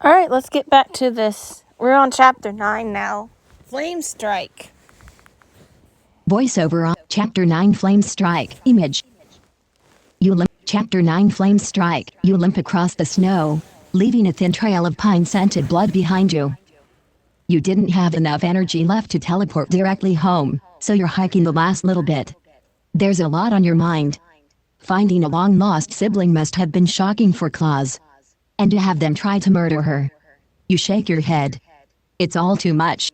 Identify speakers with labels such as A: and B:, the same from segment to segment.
A: Alright, let's get back to this. We're on chapter 9 now. Flame Strike.
B: Voiceover on Chapter 9 Flame Strike. Image. You limp. Chapter 9 Flame Strike. You limp across the snow, leaving a thin trail of pine-scented blood behind you. You didn't have enough energy left to teleport directly home, so you're hiking the last little bit. There's a lot on your mind. Finding a long-lost sibling must have been shocking for Claus. And to have them try to murder her. You shake your head. It's all too much.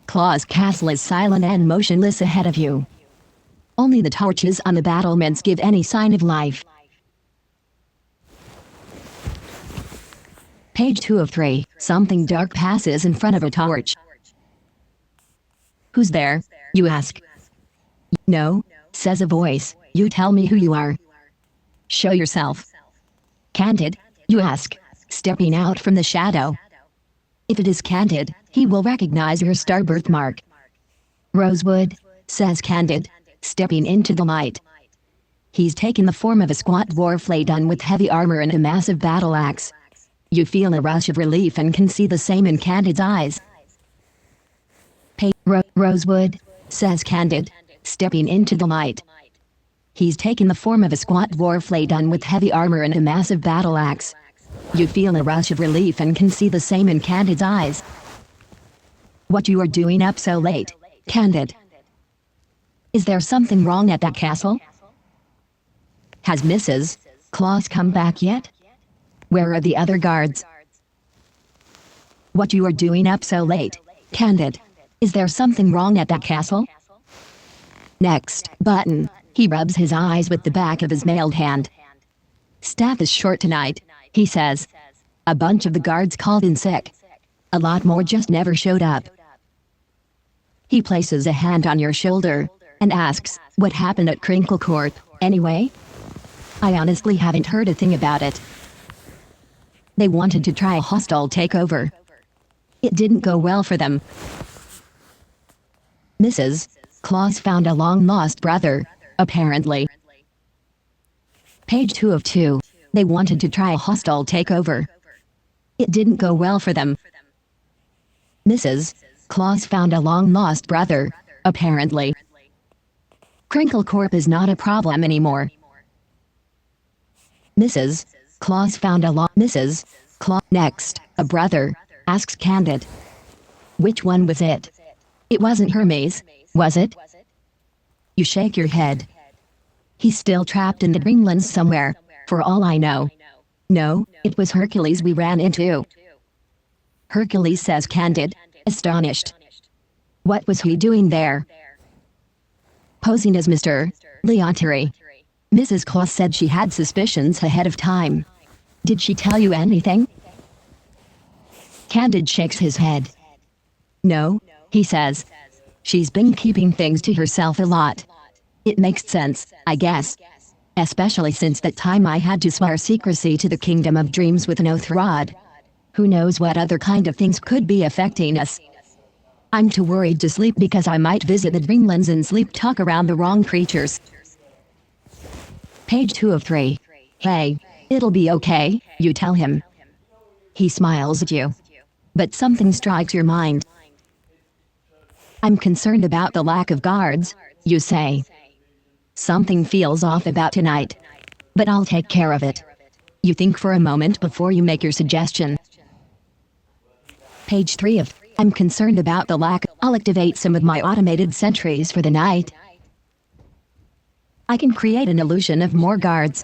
B: Claus' castle is silent and motionless ahead of you. Only the torches on the battlements give any sign of life. Page 2 of 3. Something dark passes in front of a torch. Who's there? You ask. No, says a voice. You tell me who you are. Show yourself. Candid? You ask, stepping out from the shadow. If it is Candid, he will recognize your star birthmark. Rosewood, says Candid, stepping into the light. He's taken the form of a squat dwarf laden with heavy armor and a massive battle axe. You feel a rush of relief and can see the same in Candid's eyes. Rosewood, says Candid, stepping into the light. He's taken the form of a squat dwarf laden with heavy armor and a massive battle axe. You feel a rush of relief and can see the same in Candid's eyes. What you are doing up so late, Candid? Is there something wrong at that castle? Has Mrs. Claus come back yet? Where are the other guards? What you are doing up so late, Candid? Is there something wrong at that castle? Next button. He rubs his eyes with the back of his mailed hand. Staff is short tonight, he says. A bunch of the guards called in sick. A lot more just never showed up. He places a hand on your shoulder and asks, what happened at Crinkle Court, anyway? I honestly haven't heard a thing about it. They wanted to try a hostile takeover. It didn't go well for them. Mrs. Claus found a long-lost brother, apparently. Page 2 of 2. They wanted to try a hostile takeover. It didn't go well for them. Mrs. Claus found a long-lost brother, apparently. Crinkle Corp is not a problem anymore. Mrs. Claus found a Mrs. Claus. Next, a brother, asks Candid. Which one was it? It wasn't Hermes, was it? You shake your head. He's still trapped in the Dreamlands somewhere, for all I know. No, it was Hercules we ran into. Hercules, says Candid, astonished. What was he doing there? Posing as Mr. Leontary. Mrs. Claus said she had suspicions ahead of time. Did she tell you anything? Candid shakes his head. No, he says. She's been keeping things to herself a lot. It makes sense, I guess. Especially since that time I had to swear secrecy to the Kingdom of Dreams with an oath rod. Who knows what other kind of things could be affecting us. I'm too worried to sleep because I might visit the Dreamlands and sleep talk around the wrong creatures. Page 2 of 3. Hey, it'll be okay, you tell him. He smiles at you. But something strikes your mind. I'm concerned about the lack of guards, you say. Something feels off about tonight. But I'll take care of it. You think for a moment before you make your suggestion. Page 3 of I'm concerned about the lack. I'll activate some of my automated sentries for the night. I can create an illusion of more guards.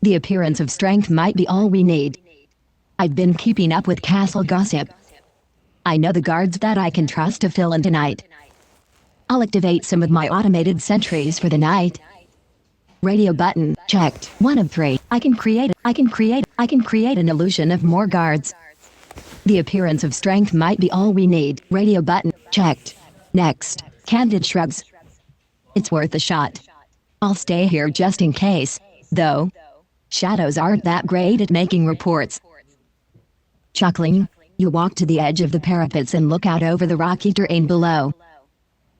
B: The appearance of strength might be all we need. I've been keeping up with castle gossip. I know the guards that I can trust to fill in tonight. I'll activate some of my automated sentries for the night. Radio button checked. 1 of 3. I can create an illusion of more guards. The appearance of strength might be all we need. Radio button checked. Next, Candid shrugs. It's worth a shot. I'll stay here just in case, though. Shadows aren't that great at making reports. Chuckling, you walk to the edge of the parapets and look out over the rocky terrain below.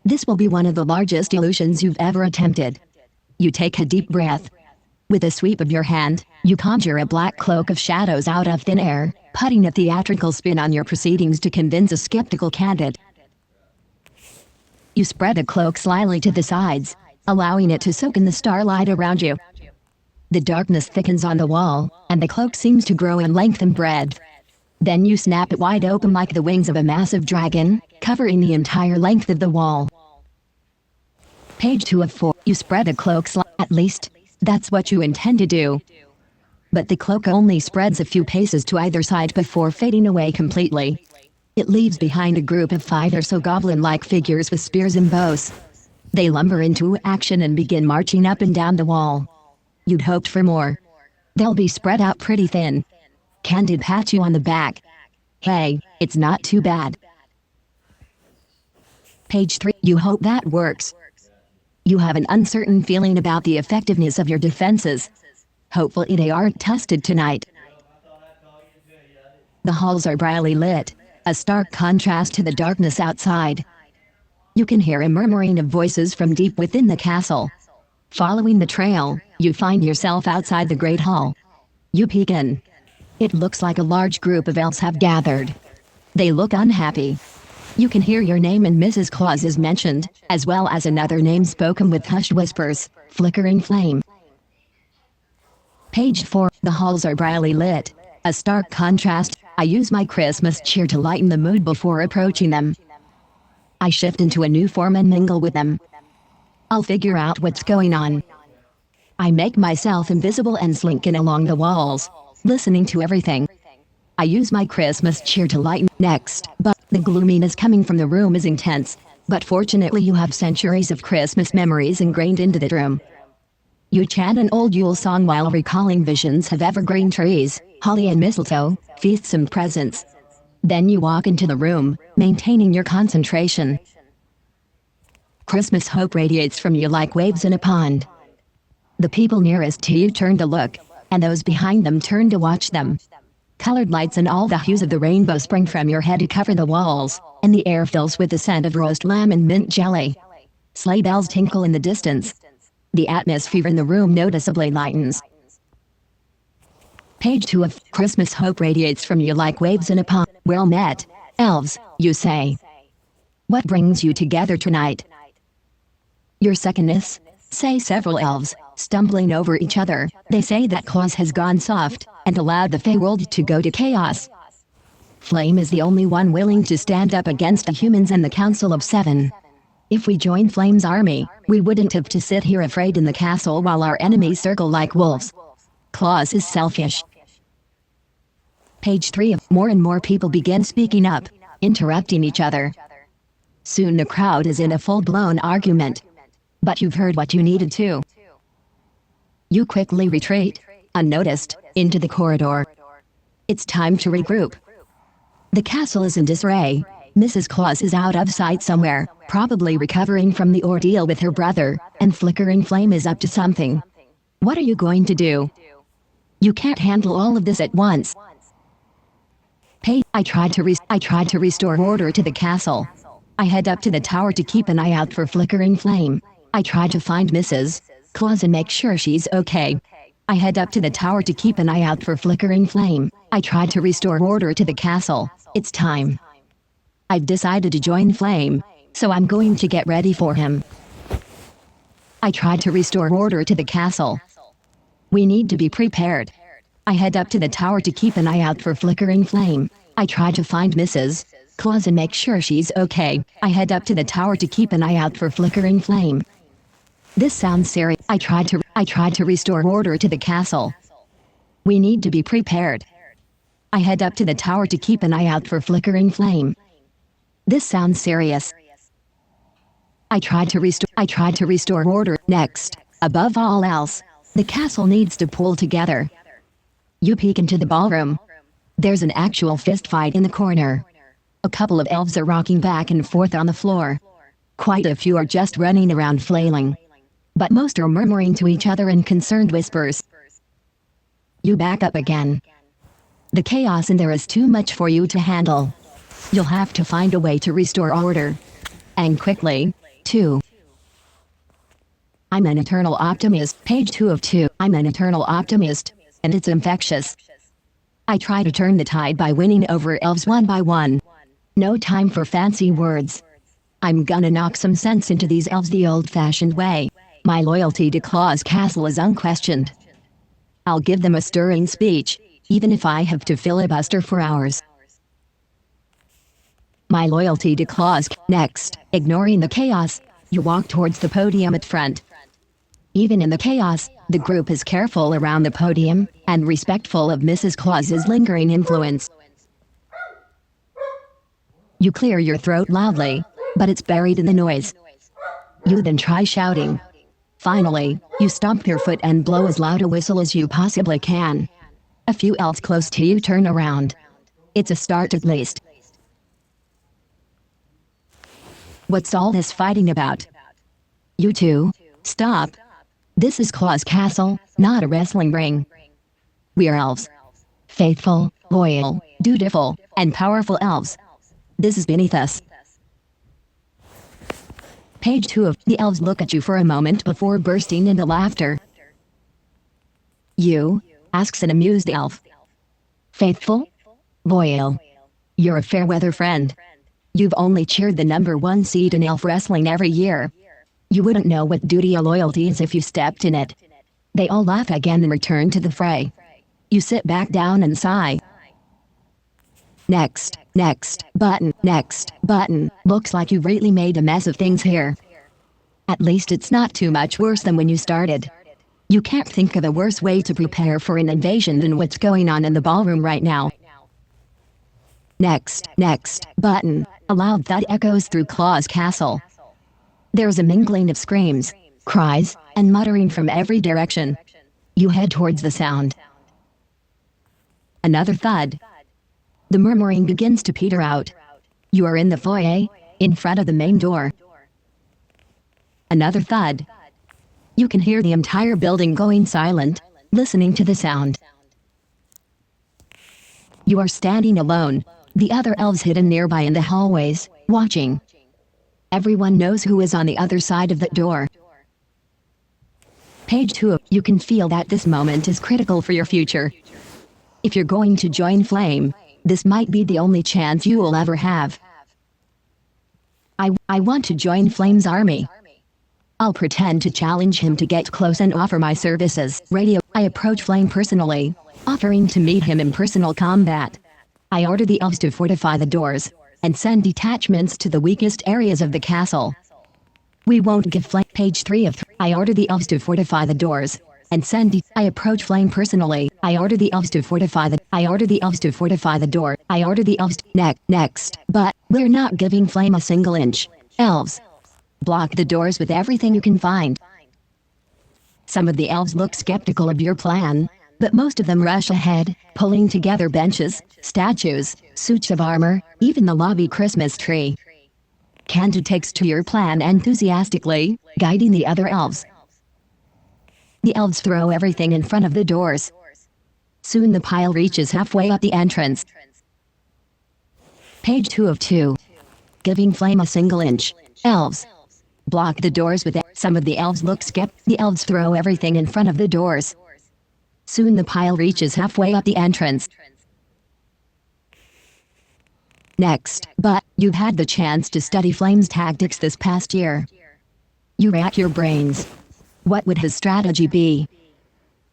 B: This will be one of the largest illusions you've ever attempted. You take a deep breath. With a sweep of your hand, you conjure a black cloak of shadows out of thin air, putting a theatrical spin on your proceedings to convince a skeptical candid. You spread the cloak slyly to the sides, allowing it to soak in the starlight around you. The darkness thickens on the wall, and the cloak seems to grow in length and breadth. Then you snap it wide open like the wings of a massive dragon, covering the entire length of the wall. Page 2 of 4. You spread the cloak at least, that's what you intend to do. But the cloak only spreads a few paces to either side before fading away completely. It leaves behind a group of 5 or so goblin-like figures with spears and bows. They lumber into action and begin marching up and down the wall. You'd hoped for more. They'll be spread out pretty thin. Candid pats you on the back. Hey, it's not too bad. Page 3. You hope that works. You have an uncertain feeling about the effectiveness of your defenses. Hopefully they aren't tested tonight. The halls are brightly lit, a stark contrast to the darkness outside. You can hear a murmuring of voices from deep within the castle. Following the trail, you find yourself outside the great hall. You peek in. It looks like a large group of elves have gathered. They look unhappy. You can hear your name and Mrs. Claus is mentioned, as well as another name spoken with hushed whispers, Flickering Flame. Page 4. The halls are brightly lit, a stark contrast. I use my Christmas cheer to lighten the mood before approaching them. I shift into a new form and mingle with them. I'll figure out what's going on. I make myself invisible and slink in along the walls, listening to everything. I use my Christmas cheer to lighten next, but the gloominess coming from the room is intense, but fortunately you have centuries of Christmas memories ingrained into the room. You chant an old Yule song while recalling visions of evergreen trees, holly and mistletoe, feasts and presents. Then you walk into the room, maintaining your concentration. Christmas hope radiates from you like waves in a pond. The people nearest to you turn to look, and those behind them turn to watch them. Colored lights and all the hues of the rainbow spring from your head to cover the walls, and the air fills with the scent of roast lamb and mint jelly. Sleigh bells tinkle in the distance. The atmosphere in the room noticeably lightens. Page 2 of Christmas hope radiates from you like waves in a pond. Well met, elves, you say. What brings you together tonight? Your secondness, say several elves, stumbling over each other. They say that Claus has gone soft, and allowed the Fey world to go to chaos. Flame is the only one willing to stand up against the humans and the Council of Seven. If we joined Flame's army, we wouldn't have to sit here afraid in the castle while our enemies circle like wolves. Claus is selfish. Page 3 of more and more people begin speaking up, interrupting each other. Soon the crowd is in a full-blown argument. But you've heard what you needed to. You quickly retreat, unnoticed, into the corridor. It's time to regroup. The castle is in disarray. Mrs. Claus is out of sight somewhere, probably recovering from the ordeal with her brother, and Flickering Flame is up to something. What are you going to do? You can't handle all of this at once. I tried to restore order to the castle. I head up to the tower to keep an eye out for Flickering Flame. I try to find Mrs. Claus and make sure she's okay. I head up to the tower to keep an eye out for Flickering Flame. I try to restore order to the castle. It's time. I've decided to join Flame, so I'm going to get ready for him. I try to restore order to the castle. We need to be prepared. I head up to the tower to keep an eye out for Flickering Flame. I try to find Mrs. Claus and make sure she's okay. I head up to the tower to keep an eye out for Flickering Flame. This sounds serious. I tried to restore order to the castle. We need to be prepared. I head up to the tower to keep an eye out for Flickering Flame. This sounds serious. I tried to restore order. Next, above all else, the castle needs to pull together. You peek into the ballroom. There's an actual fist fight in the corner. A couple of elves are rocking back and forth on the floor. Quite a few are just running around flailing. But most are murmuring to each other in concerned whispers. You back up again. The chaos in there is too much for you to handle. You'll have to find a way to restore order. And quickly, too. I'm an eternal optimist. Page 2 of 2. I'm an eternal optimist, and it's infectious. I try to turn the tide by winning over elves one by one. No time for fancy words. I'm gonna knock some sense into these elves the old-fashioned way. My loyalty to Claus Castle is unquestioned. I'll give them a stirring speech, even if I have to filibuster for hours. My loyalty to Claus. Next, ignoring the chaos, you walk towards the podium at front. Even in the chaos, the group is careful around the podium, and respectful of Mrs. Claus's lingering influence. You clear your throat loudly, but it's buried in the noise. You then try shouting. Finally, you stomp your foot and blow as loud a whistle as you possibly can. A few elves close to you turn around. It's a start at least. What's all this fighting about? You two, stop. This is Claus Castle, not a wrestling ring. We are elves. Faithful, loyal, dutiful, and powerful elves. This is beneath us. Page 2 of the elves look at you for a moment before bursting into laughter. You? Asks an amused elf. Faithful? Loyal. You're a fair-weather friend. You've only cheered the number 1 seed in elf wrestling every year. You wouldn't know what duty or loyalty is if you stepped in it. They all laugh again and return to the fray. You sit back down and sigh. Next button. Looks like you've really made a mess of things here. At least it's not too much worse than when you started. You can't think of a worse way to prepare for an invasion than what's going on in the ballroom right now. Next button. A loud thud echoes through Claus Castle. There's a mingling of screams, cries, and muttering from every direction. You head towards the sound. Another thud. The murmuring begins to peter out. You are in the foyer, in front of the main door. Another thud. You can hear the entire building going silent, listening to the sound. You are standing alone, the other elves hidden nearby in the hallways, watching. Everyone knows who is on the other side of the door. Page 2 of you can feel that this moment is critical for your future. If you're going to join Flame, this might be the only chance you will ever have. I want to join Flame's army. I'll pretend to challenge him to get close and offer my services. I approach Flame personally, offering to meet him in personal combat. I order the elves to fortify the doors, and send detachments to the weakest areas of the castle. We won't give Flame. Page 3 of 3. I order the elves to fortify the doors, and send I approach Flame personally. I order the elves to fortify the door. I order the elves next, but we're not giving Flame a single inch. Elves, block the doors with everything you can find. Some of the elves look skeptical of your plan, but most of them rush ahead, pulling together benches, statues, suits of armor, even the lobby Christmas tree. Kanto takes to your plan enthusiastically, guiding the other elves. The elves throw everything in front of the doors. Soon the pile reaches halfway up the entrance. Page 2 of 2. Giving Flame a single inch. Elves, block the doors with some of the elves look skeptical. The elves throw everything in front of the doors. Soon the pile reaches halfway up the entrance. Next, but you've had the chance to study Flame's tactics this past year. You rack your brains. What would his strategy be?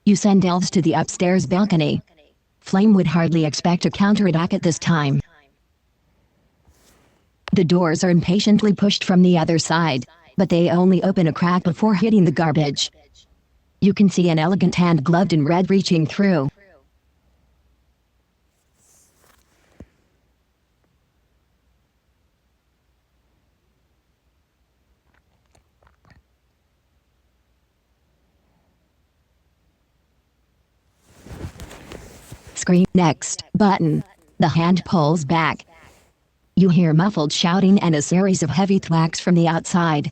B: You send elves to the upstairs balcony. Flame would hardly expect a counterattack at this time. The doors are impatiently pushed from the other side, but they only open a crack before hitting the garbage. You can see an elegant hand gloved in red reaching through. Screen next button. The hand pulls back. You hear muffled shouting and a series of heavy thwacks from the outside.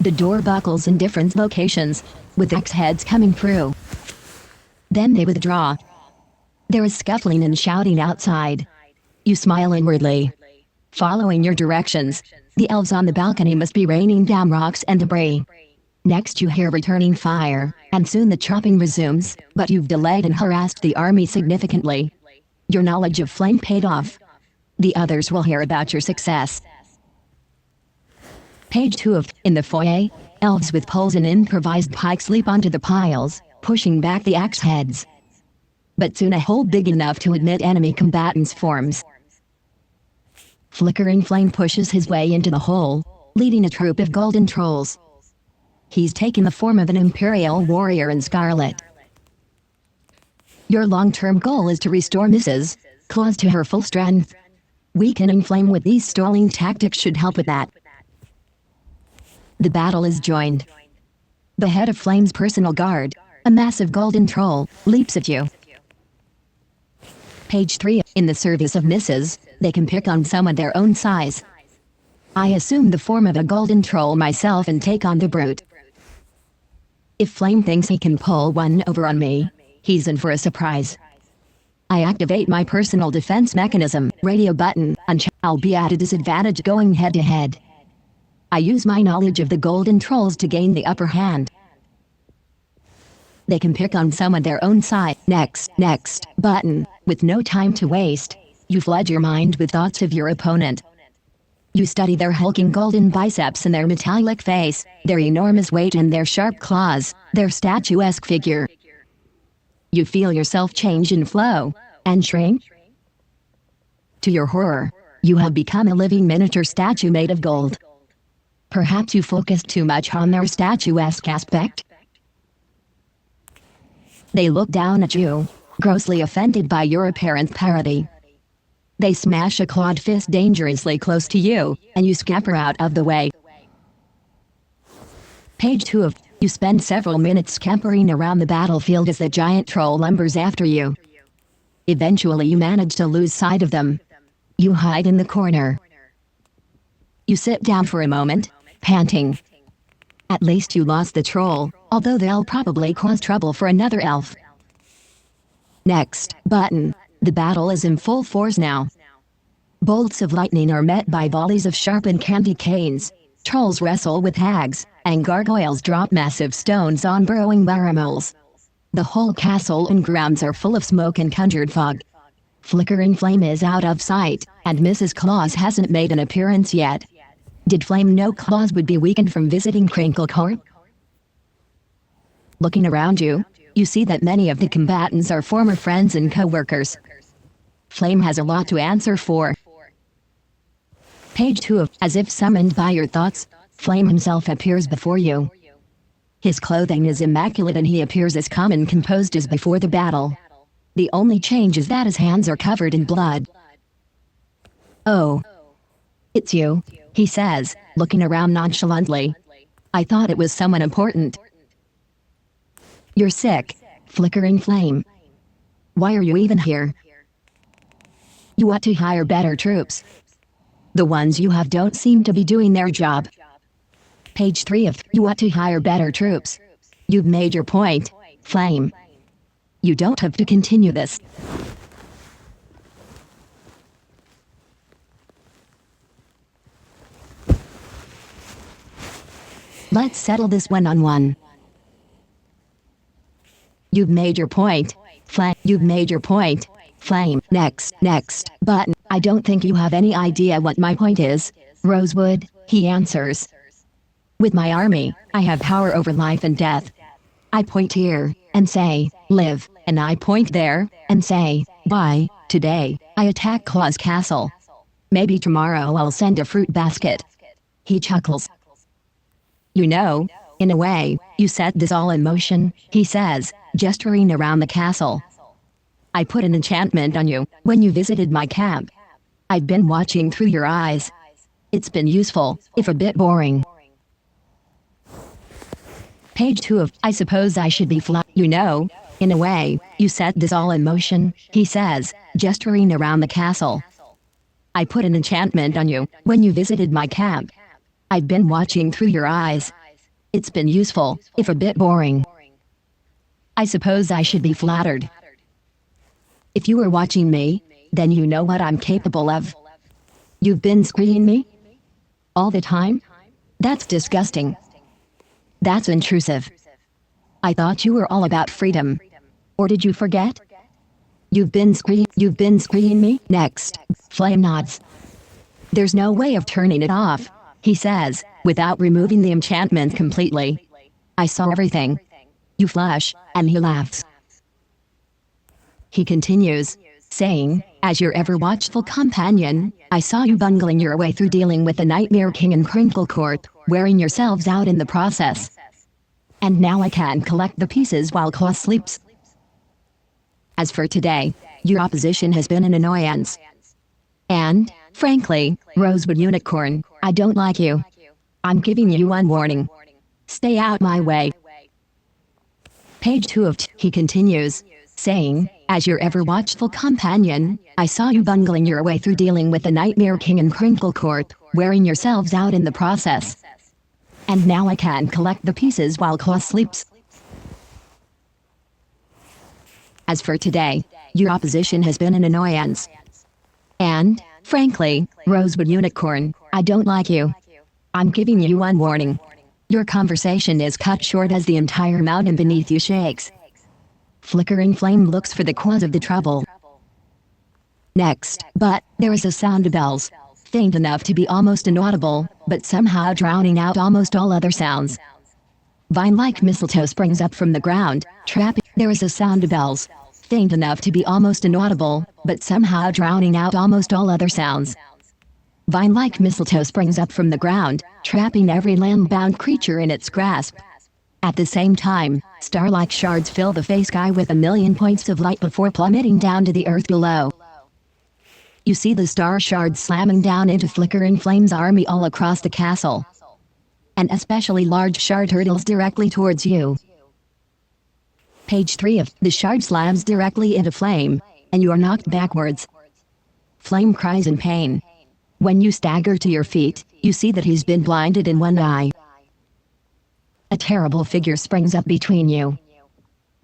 B: The door buckles in different locations, with X-heads coming through. Then they withdraw. There is scuffling and shouting outside. You smile inwardly. Following your directions, the elves on the balcony must be raining down rocks and debris. Next you hear returning fire, and soon the chopping resumes, but you've delayed and harassed the army significantly. Your knowledge of flame paid off. The others will hear about your success. Page 2 of In the foyer, elves with poles and improvised pikes leap onto the piles, pushing back the axe heads. But soon a hole big enough to admit enemy combatants forms. Flickering Flame pushes his way into the hole, leading a troop of golden trolls. He's taken the form of an imperial warrior in scarlet. Your long-term goal is to restore Mrs. Claus to her full strength. Weakening Flame with these stalling tactics should help with that. The battle is joined. The head of Flame's personal guard, a massive golden troll, leaps at you. Page 3. In the service of Mrs., they can pick on someone their own size. I assume the form of a golden troll myself and take on the brute. If Flame thinks he can pull one over on me, he's in for a surprise. I activate my personal defense mechanism, radio button, and I'll be at a disadvantage going head to head. I use my knowledge of the golden trolls to gain the upper hand. They can pick on someone their own size. Next button. With no time to waste, you flood your mind with thoughts of your opponent. You study their hulking golden biceps and their metallic face, their enormous weight and their sharp claws, their statuesque figure. You feel yourself change and flow, and shrink. To your horror, you have become a living miniature statue made of gold. Perhaps you focused too much on their statuesque aspect. They look down at you, grossly offended by your apparent parody. They smash a clawed fist dangerously close to you, and you scamper out of the way. Page 2 of You spend several minutes scampering around the battlefield as the giant troll lumbers after you. Eventually you manage to lose sight of them. You hide in the corner. You sit down for a moment, panting. At least you lost the troll, although they'll probably cause trouble for another elf. Next button. The battle is in full force now. Bolts of lightning are met by volleys of sharpened candy canes. Trolls wrestle with hags, and gargoyles drop massive stones on burrowing barramuls. The whole castle and grounds are full of smoke and conjured fog. Flickering Flame is out of sight, and Mrs. Claus hasn't made an appearance yet. Did Flame know Claus would be weakened from visiting Crinklecourt? Looking around you, you see that many of the combatants are former friends and co-workers. Flame has a lot to answer for. Page 2 of As if summoned by your thoughts, Flame himself appears before you. His clothing is immaculate and he appears as calm and composed as before the battle. The only change is that his hands are covered in blood. Oh. It's you, he says, looking around nonchalantly. I thought it was someone important. You're sick, Flickering Flame. Why are you even here? You ought to hire better troops. The ones you have don't seem to be doing their job. Page 3 of You ought to hire better troops. You've made your point, Flame. You don't have to continue this. Let's settle this one-on-one. You've made your point, Flame. You've made your point, Flame. Next button. I don't think you have any idea what my point is, Rosewood, he answers. With my army, I have power over life and death. I point here, and say, live, and I point there, and say, bye. Today, I attack Claus Castle. Maybe tomorrow I'll send a fruit basket. He chuckles. You know, in a way, you set this all in motion, he says, gesturing around the castle. I put an enchantment on you when you visited my camp. I've been watching through your eyes. It's been useful, if a bit boring. Page 2 of I suppose I should be You know, in a way, you set this all in motion, he says, gesturing around the castle. I put an enchantment on you when you visited my camp. I've been watching through your eyes. It's been useful, if a bit boring. I suppose I should be flattered. If you were watching me, then you know what I'm capable of. You've been screening me? All the time? That's disgusting. That's intrusive. I thought you were all about freedom. Or did you forget? You've been screening me? Next. Flame nods. There's no way of turning it off, he says, without removing the enchantment completely. I saw everything. You flush, and he laughs. He continues, saying, as your ever-watchful companion, I saw you bungling your way through dealing with the Nightmare King and Crinkle Court, wearing yourselves out in the process. And now I can collect the pieces while Claus sleeps. As for today, your opposition has been an annoyance. And, frankly, Rosewood Unicorn, I don't like you. I'm giving you one warning. Stay out my way. Page 2 of he continues, saying, as your ever-watchful companion, I saw you bungling your way through dealing with the Nightmare King and Crinkle Court, wearing yourselves out in the process. And now I can collect the pieces while Claus sleeps. As for today, your opposition has been an annoyance. And, frankly, Rosewood Unicorn, I don't like you. I'm giving you one warning. Your conversation is cut short as the entire mountain beneath you shakes. Flickering Flame looks for the cause of the trouble. Next, but there is a sound of bells, faint enough to be almost inaudible, but somehow drowning out almost all other sounds. Vine-like mistletoe springs up from the ground, trapping. There is a sound of bells, faint enough to be almost inaudible, but somehow drowning out almost all other sounds. Vine-like mistletoe springs up from the ground, trapping every land-bound creature in its grasp. At the same time, star-like shards fill the face sky with a million points of light before plummeting down to the earth below. You see the star shards slamming down into Flickering Flame's army all across the castle. An especially large shard hurtles directly towards you. Page 3 of the shard slams directly into Flame, and you are knocked backwards. Flame cries in pain. When you stagger to your feet, you see that he's been blinded in one eye. A terrible figure springs up between you.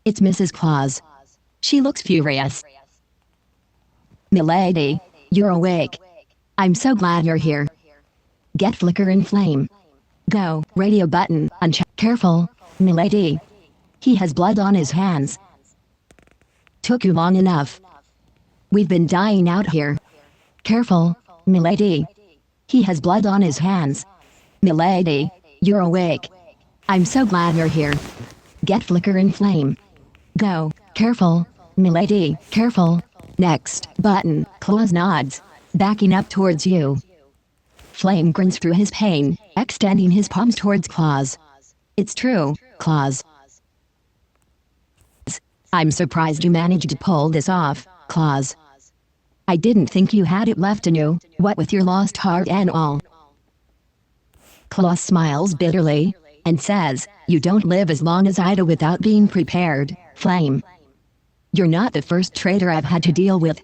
B: It's Mrs. Claus. She looks furious. Milady, you're awake. I'm so glad you're here. Get Flickering Flame. Go, radio button, uncheck. Careful, milady. He has blood on his hands. Took you long enough. We've been dying out here. Careful, milady. He has blood on his hands. Milady, you're awake. I'm so glad you're here. Get Flickering Flame. Go, careful, milady, careful. Next, button. Claus nods, backing up towards you. Flame grins through his pain, extending his palms towards Claus. It's true, Claus. I'm surprised you managed to pull this off, Claus. I didn't think you had it left in you, what with your lost heart and all. Claus smiles bitterly, and says, you don't live as long as I do without being prepared, Flame. You're not the first traitor I've had to deal with.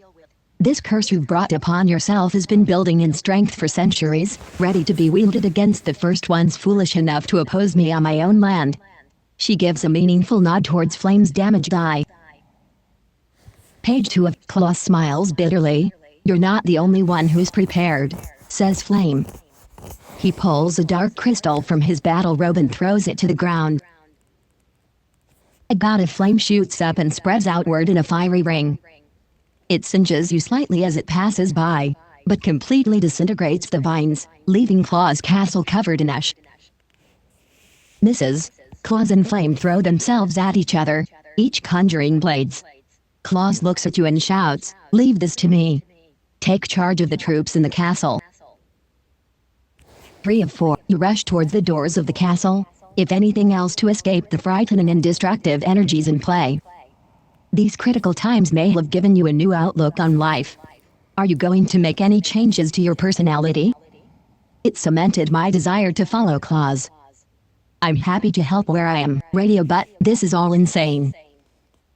B: This curse you've brought upon yourself has been building in strength for centuries, ready to be wielded against the first ones foolish enough to oppose me on my own land. She gives a meaningful nod towards Flame's damaged eye. Page 2 of Claus smiles bitterly. You're not the only one who's prepared, says Flame. He pulls a dark crystal from his battle robe and throws it to the ground. A god of flame shoots up and spreads outward in a fiery ring. It singes you slightly as it passes by, but completely disintegrates the vines, leaving Claus' castle covered in ash. Mrs. Claus and Flame throw themselves at each other, each conjuring blades. Claus looks at you and shouts, leave this to me. Take charge of the troops in the castle. 3 of 4. You rush towards the doors of the castle, if anything else to escape the frightening and destructive energies in play. These critical times may have given you a new outlook on life. Are you going to make any changes to your personality? It cemented my desire to follow Claus. I'm happy to help where I am, radio, but this is all insane.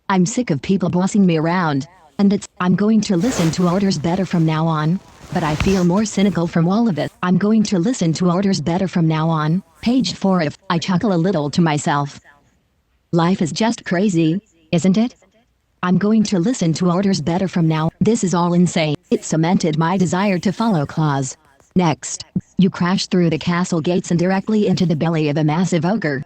B: I'm sick of people bossing me around, and I'm going to listen to orders better from now on, but I feel more cynical from all of it. I'm going to listen to orders better from now on. Page 4 of I chuckle a little to myself. Life is just crazy, isn't it? I'm going to listen to orders better from now. This is all insane. It cemented my desire to follow Claus. Next, you crash through the castle gates and directly into the belly of a massive ogre.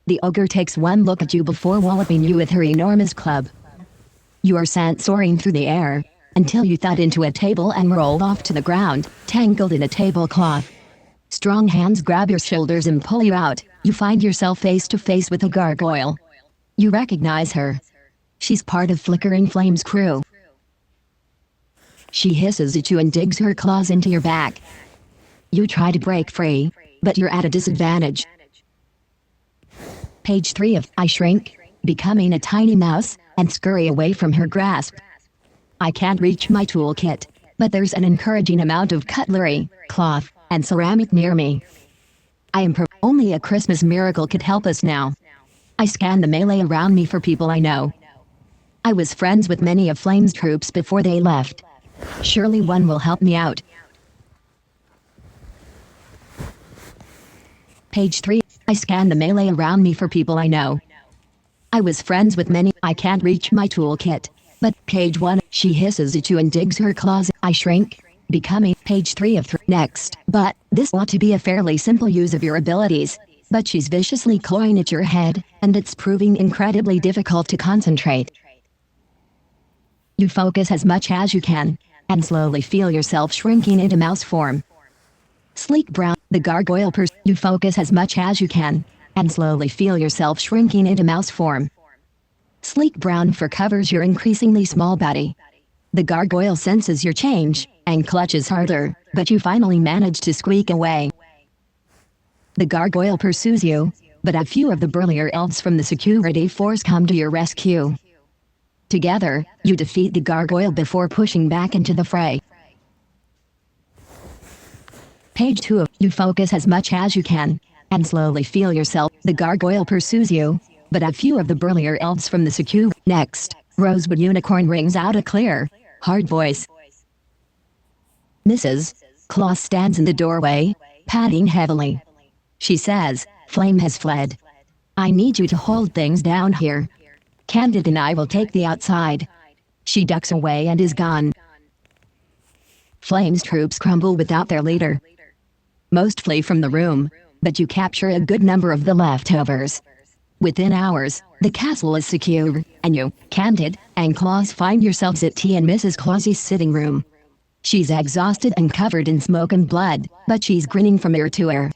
B: The ogre takes one look at you before walloping you with her enormous club. You are sent soaring through the air, until you thud into a table and roll off to the ground, tangled in a tablecloth. Strong hands grab your shoulders and pull you out. You find yourself face to face with a gargoyle. You recognize her. She's part of Flickering Flame's crew. She hisses at you and digs her claws into your back. You try to break free, but you're at a disadvantage. Page 3 of I shrink, becoming a tiny mouse, and scurry away from her grasp. I can't reach my toolkit, but there's an encouraging amount of cutlery, cloth, and ceramic near me. I am only a Christmas miracle could help us now. I scan the melee around me for people I know. I was friends with many of Flame's troops before they left. Surely one will help me out. Page 3. I scan the melee around me for people I know. I was friends with many. I can't reach my toolkit. But page 1. She hisses at you and digs her claws. I shrink, becoming page 3 of 3. Next. But this ought to be a fairly simple use of your abilities. But she's viciously clawing at your head, and it's proving incredibly difficult to concentrate. You focus as much as you can, and slowly feel yourself shrinking into mouse form. Sleek brown, the gargoyle you focus as much as you can, and slowly feel yourself shrinking into mouse form. Sleek brown fur covers your increasingly small body. The gargoyle senses your change, and clutches harder, but you finally manage to squeak away. The gargoyle pursues you, but a few of the burlier elves from the security force come to your rescue. Together, you defeat the gargoyle before pushing back into the fray. Page 2 of you focus as much as you can, and slowly feel yourself. The gargoyle pursues you, but a few of the burlier elves from the security. Next, Rosewood Unicorn rings out a clear, hard voice. Mrs. Claus stands in the doorway, panting heavily. She says, Flame has fled. I need you to hold things down here. Candid and I will take the outside. She ducks away and is gone. Flame's troops crumble without their leader. Most flee from the room, but you capture a good number of the leftovers. Within hours, the castle is secure, and you, Candid, and Claus find yourselves at tea in Mrs. Claus's sitting room. She's exhausted and covered in smoke and blood, but she's grinning from ear to ear.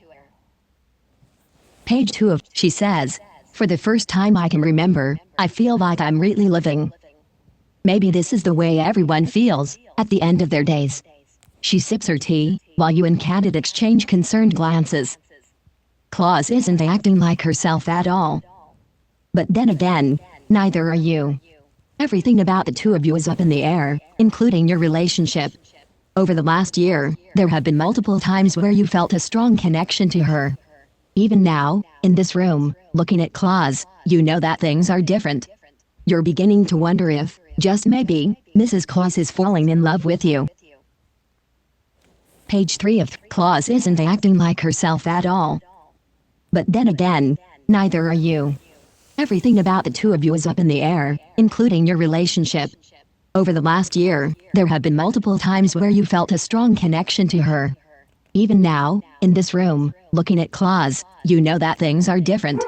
B: Page 2 of she says, for the first time I can remember, I feel like I'm really living. Maybe this is the way everyone feels, at the end of their days. She sips her tea, while you and Candid exchange concerned glances. Claus isn't acting like herself at all. But then again, neither are you. Everything about the two of you is up in the air, including your relationship. Over the last year, there have been multiple times where you felt a strong connection to her. Even now, in this room, looking at Claus, you know that things are different. You're beginning to wonder if, just maybe, Mrs. Claus is falling in love with you. Page 3 of Claus isn't acting like herself at all. But then again, neither are you. Everything about the two of you is up in the air, including your relationship. Over the last year, there have been multiple times where you felt a strong connection to her. Even now, in this room, looking at Claus, you know that things are different.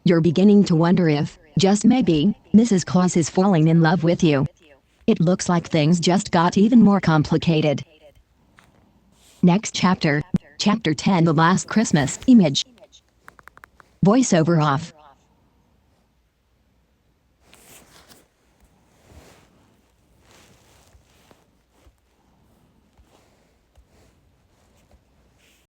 B: You're beginning to wonder if, just maybe, Mrs. Claus is falling in love with you. It looks like things just got even more complicated. Next chapter, Chapter 10 The Last Christmas Image. Voiceover off.